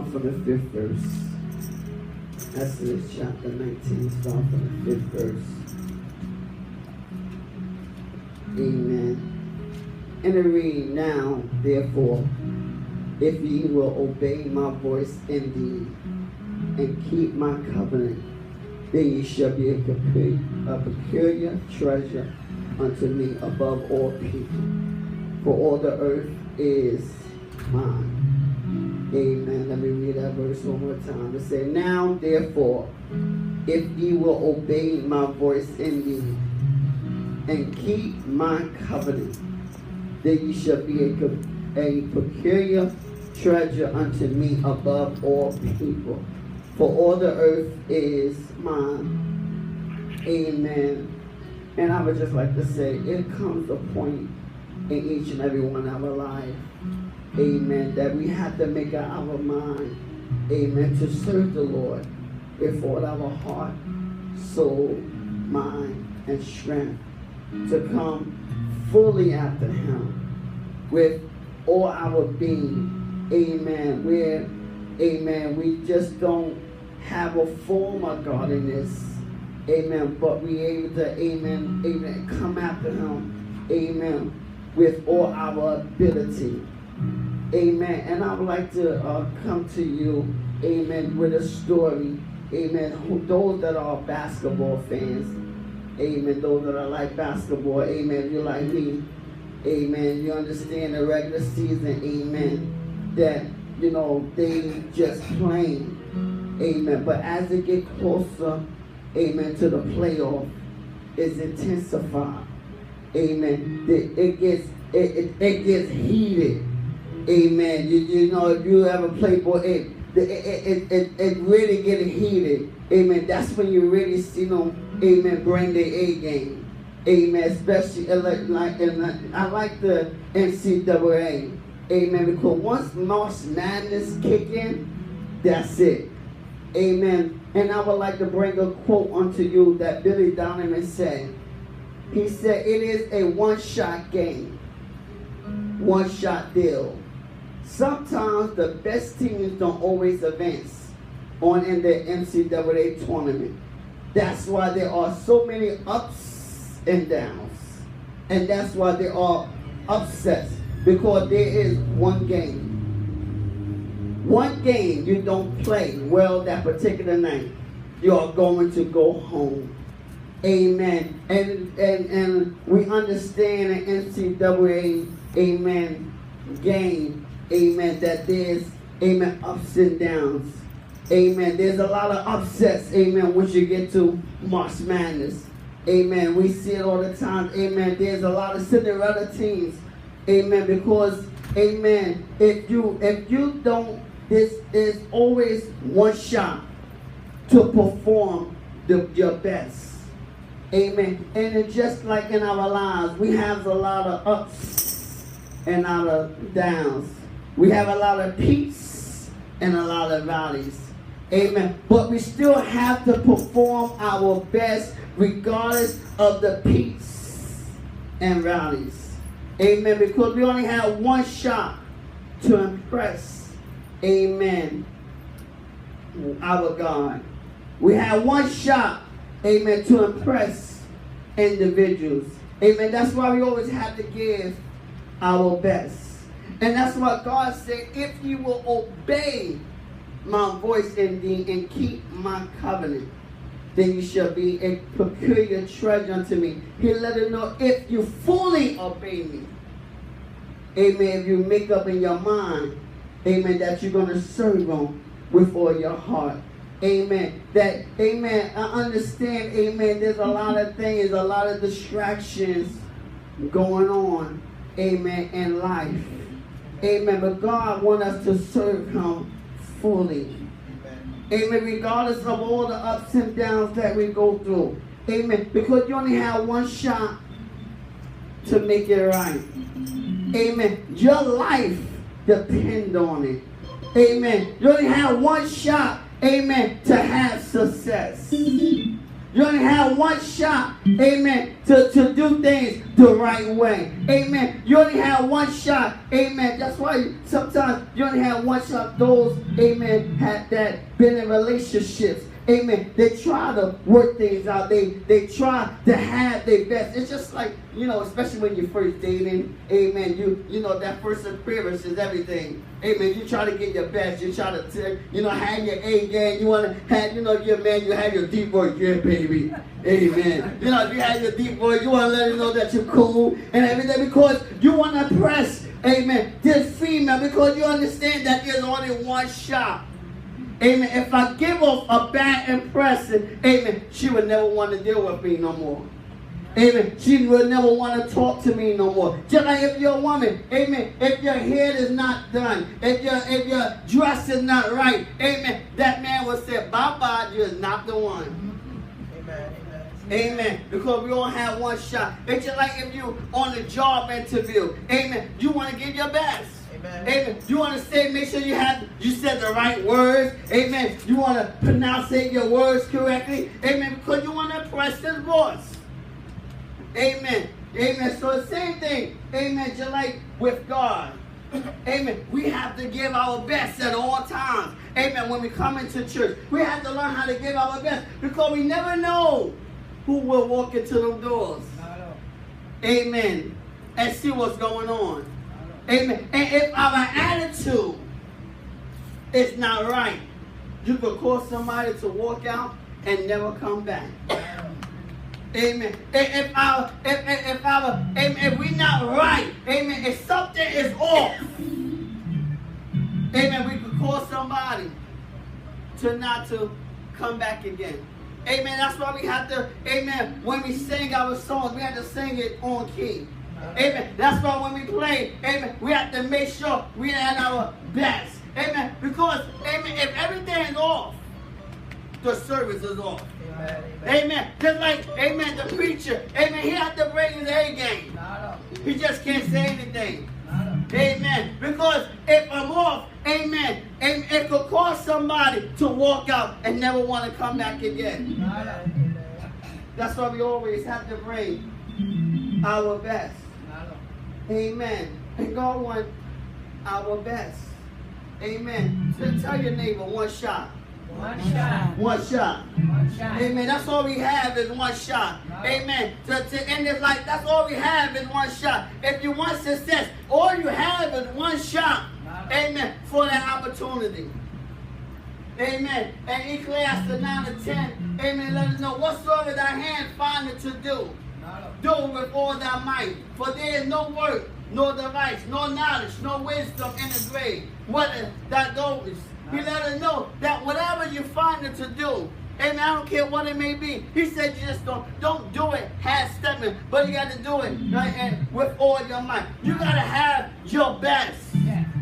start from the 5th verse. Exodus chapter 19, start from the 5th verse. Amen. And I read, now, therefore, if ye will obey my voice indeed, and keep my covenant, then ye shall be a peculiar treasure unto me above all people. For all the earth is mine. Amen. Let me read that verse one more time. It says, now therefore, if ye will obey my voice indeed, and keep my covenant, then ye shall be a peculiar treasure unto me above all people. For all the earth is mine. Amen. And I would just like to say, it comes a point in each and every one of our lives, amen, that we have to make up our mind, amen, to serve the Lord with all our heart, soul, mind, and strength, to come fully after Him with all our being, amen, where, amen, we just don't have a form of godliness, amen, but we able to, amen, come after Him, amen, with all our ability. Amen. And I would like to come to you, amen, with a story. Amen. Those that are basketball fans, amen, those that are like basketball, amen, you're like me, amen, you understand the regular season, amen, that, you know, they just playing, amen, but as they get closer, amen, to the playoff, it's intensified. Amen. It gets heated. Amen. You know, if you ever play ball, it really gets heated. Amen. That's when you really see them, amen, bring their A game. Amen. Especially I like the NCAA. Amen. Because once March Madness kick in, that's it. Amen. And I would like to bring a quote unto you that Billy Donovan said. He said, it is a one-shot game, one-shot deal. Sometimes the best teams don't always advance on in the NCAA tournament. That's why there are so many ups and downs. And that's why there are upsets, because there is one game. One game you don't play well that particular night, you are going to go home. Amen. And we understand an NCAA, amen, game, amen, that there's, amen, ups and downs. Amen. There's a lot of upsets, amen, once you get to March Madness. Amen. We see it all the time. Amen. There's a lot of Cinderella teams. Amen. Because, amen, if you don't, this is always one shot to perform your best. Amen. And it's just like in our lives, we have a lot of ups and a lot of downs. We have a lot of peaks and a lot of valleys. Amen. But we still have to perform our best regardless of the peaks and valleys. Amen. Because we only have one shot to impress, amen, our God. We have one shot, amen, to impress individuals. Amen. That's why we always have to give our best. And that's why God said, if you will obey my voice indeed and keep my covenant, then you shall be a peculiar treasure unto me. He let us know, if you fully obey me. Amen. If you make up in your mind, amen, that you're going to serve Him with all your heart. Amen. That, amen, I understand, amen, there's a lot of things, a lot of distractions going on, amen, in life. Amen. But God wants us to serve Him fully. Amen. Regardless of all the ups and downs that we go through. Amen. Because you only have one shot to make it right. Amen. Your life depends on it. Amen. You only have one shot, amen, to have success. You only have one shot, amen, to do things the right way. Amen. You only have one shot, amen. That's why sometimes you only have one shot. Those, amen, that been in relationships. Amen. They try to work things out. They try to have their best. It's just like, especially when you're first dating. Amen. You know that first appearance is everything. Amen. You try to get your best. You try to, have your A game. You want to have, your man. You have your deep voice. Yeah, baby. Amen. If you have your deep voice, you want to let him know that you're cool and everything because you want to impress, amen, this female because you understand that there's only one shot. Amen. If I give off a bad impression, amen, she would never want to deal with me no more. Amen. She would never want to talk to me no more. Just like if you're a woman, amen, if your hair is not done, if your dress is not right, amen, that man will say, bye-bye, you're not the one. Amen. Amen. Because we all have one shot. It's just like if you on a job interview, amen, you want to give your best. Amen. You want to say, make sure you said the right words. Amen. You want to pronounce your words correctly. Amen. Because you want to impress this boss. Amen. Amen. So the same thing. Amen. Just like with God. Amen. We have to give our best at all times. Amen. When we come into church, we have to learn how to give our best because we never know who will walk into those doors. Amen. And see what's going on. Amen. And if our attitude is not right, you could cause somebody to walk out and never come back. Amen. If we're not right, amen, if something is off, amen, we could cause somebody to not to come back again. Amen. That's why we have to, amen, when we sing our songs, we have to sing it on key. Amen. That's why when we play, amen, we have to make sure we at our best. Amen. Because, amen, if everything is off, the service is off. Amen. Amen. Just like, amen, the preacher, amen, he has to bring his A game. He just can't say anything. Amen. Because if I'm off, amen, it could cause somebody to walk out and never want to come back again. That's why we always have to bring our best. Amen. And God wants our best. Amen. So tell your neighbor, one shot. One shot. One shot. One shot. Amen. That's all we have is one shot. Amen. To end this life, that's all we have is one shot. If you want success, all you have is one shot. Amen. For that opportunity. Amen. And Ecclesiastes 9:10. Amen. Let us know whatsoever thy hand findeth to do. Do it with all thy might. For there is no work, no device, no knowledge, no wisdom in the grave. What is that goes? He let us know that whatever you find it to do, amen, I don't care what it may be. He said you just don't do it half-stepping, but you got to do it right, with all your might. You got to have your best.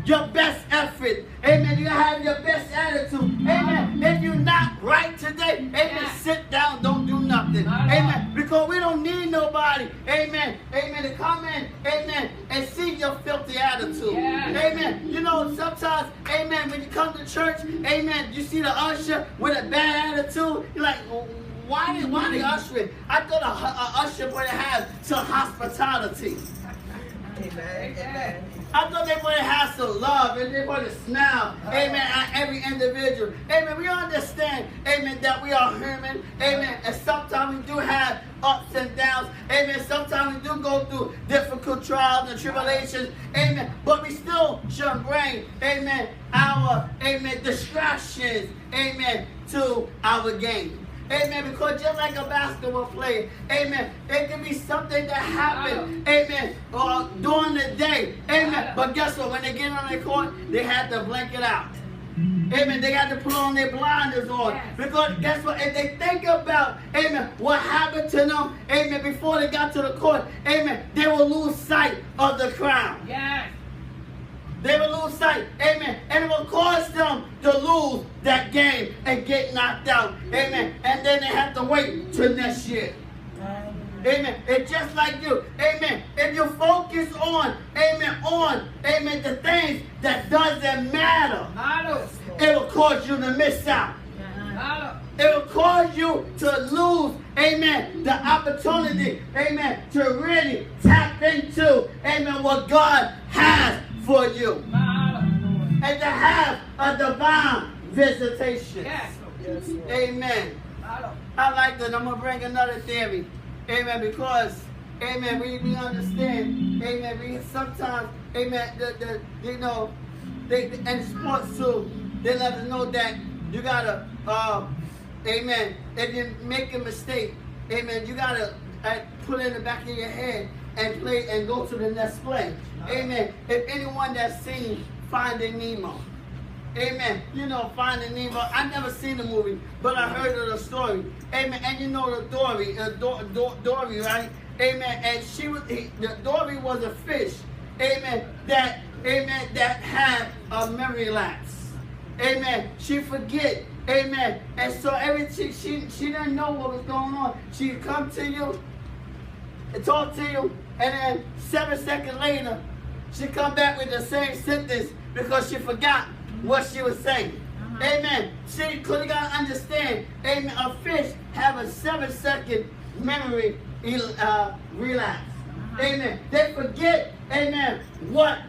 Your best effort. Amen. You gotta have your best attitude. Amen. If you're not right today, amen, sit down, don't do nothing. Amen. Because we don't need nobody, amen, amen, to come in, amen, and see your filthy attitude. Amen. Sometimes, amen, when you come to church, amen, you see the usher with a bad attitude, you're like, why they ushering? I thought a usher would have some hospitality. Amen. I thought they would have some love and they would smile, amen, at every individual. Amen. We understand, amen, that we are human, amen, and sometimes we do have ups and downs, amen. Sometimes we do go through difficult trials and tribulations, amen, but we still should bring, amen, our, amen, distractions, amen, to our game. Amen. Because just like a basketball player, amen, it can be something that happened, amen, during the day. Amen. But guess what? When they get on their court, they have to blank it out. Amen. They got to put on their blinders on. Because guess what? If they think about, amen, what happened to them, amen, before they got to the court, amen, they will lose sight of the crown. Yes. They will lose sight, amen, and it will cause them to lose that game and get knocked out, amen, and then they have to wait till next year. Amen. It's just like you, amen. If you focus on, amen, the things that doesn't matter, it will cause you to miss out. It will cause you to lose, amen, the opportunity, amen, to really tap into, amen, what God has for you. And to have a divine visitation. Yes. Amen. I like that. I'm going to bring another theory. Amen. Because, amen, we understand, amen, we sometimes, amen, you know, they in sports too, they let us know that you got to, amen, if you make a mistake, amen, you got to put it in the back of your head and play and go to the next play. Amen. If anyone that's seen Finding Nemo, amen, you know Finding Nemo, I never seen the movie, but I heard of the story. Amen. And you know the Dory, right? Amen. And Dory was a fish, amen, that had a memory lapse. Amen. She forget. Amen. And so she didn't know what was going on. She'd come to you and talk to you, and then 7 seconds later, she come back with the same sentence because she forgot what she was saying. Amen. She could not understand. Amen. A fish have a 7-second memory relapse. Amen. They forget, amen, what